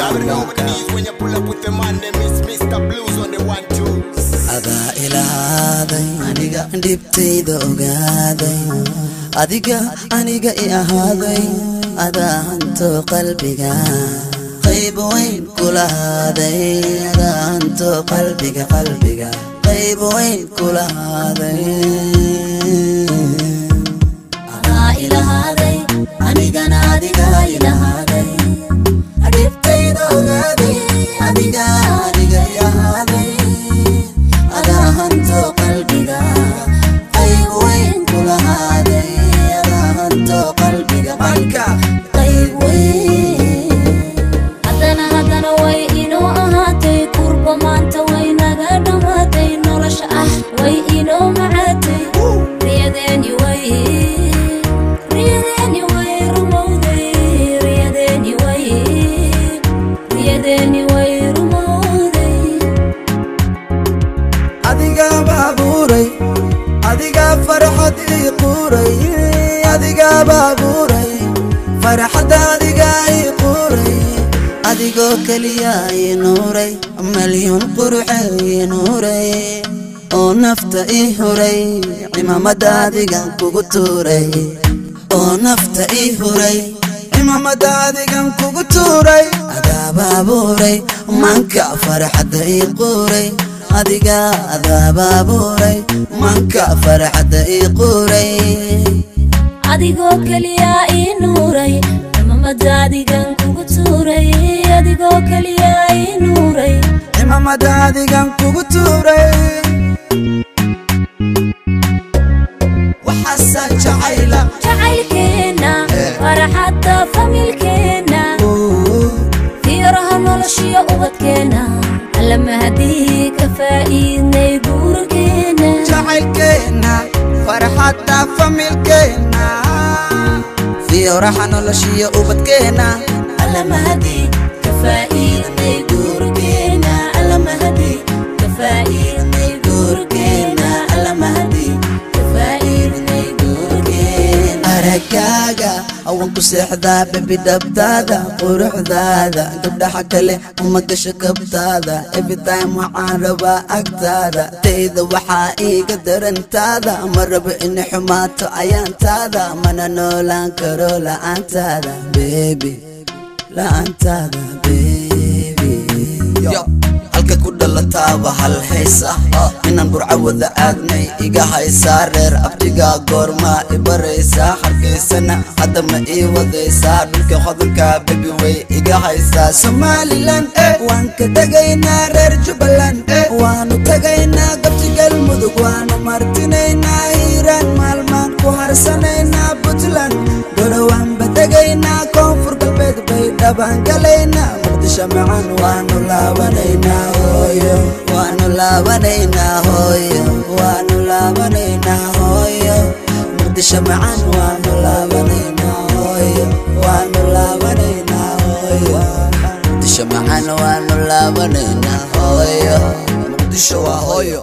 never know what it is when you pull up with the man name is Mr. Blues on the 1-2. Ada ilaaday aniga dibtayda ogaaday adiga aniga I ahaaday ada hanto qalbiga qayb weyn kulaaday ada hanto qalbiga qayb weyn kulaaday ada ilaaday aniga adiga ilaaday dibtayda ogaaday adiga aniga I ahaaday ada hanto qalbiga qayb weyn kulaaday ada hanto qalbiga qayb weyn hadana way inoo ahaatay kurba maanta way naga dhamaatay nolosha way inoo macaatay riyadeeni way rumowday riyadeeni way rumowday adiga baabuuray adiga farxad ii quuray adiga baabuuray farxad adiga ii quuray adigo kaliya ii nuuray malyan qurux ii nuuray oo nafta ii huray imamada adigan kugu tuuray oo nafta ii huray imamada adigan kugu tuuray ada baabuuray manka farxad ii quuray adiga ada baabuuray manka farxad ii quuray adigo kaliya ii nuuray imamada adigan kugu tuuray adigo kaliya ii nuuray imamada adigan kugu tuuray waxasan jacaylkeena farxadda familkeena fiiraha noloshiya ubadkeena lama hadii ka faa'iidnay guurkeena jacaylkeena farxadda familkeena fiiraha noloshiya ubadkeena lama hadii ka faa'iidnay guurkeena lama hadii ka faa'iidnay guurkeena lama hadii ka faa'iidnay guurkeena aragaaga awan ku seexdaa baby dhabtaada quruxdaada gabdhaha kale uma gasho kabtaada every time waxaan rabaa agtaada tayda waxaa iiga darantaada ma rabo in xumaato ayaantaada mana noolaan karo la'aantaada baby la'aantaada baby halka ku dhalataaba hal haysa inaan burca wada aadnay iga haysaa reer abdiga goormaa I baraysaa hargeysana hadda ma ii wadaysaa dhulka hodanka baby way iga haysaa Somaliland waan ka tagaynaa reer Jubbaland waanu tagaynaa gabti galmudug waanu martinaynaa hiiraan maalmaan ku harsanaynaa Puntland dhowaan ba tagaynaa koonfur galbeed bay dhabaan galaynaa muqdisho macaan waanu laabanaynaa hooyo waanu laabanaynaa hooyo waanu laabanaynaa hooyo muqdisho macaan waanu laabanaynaa hooyo waanu laabanaynaa hooyo muqdisho macaan waanu laabanaynaa hooyo muqdisho waa hooyo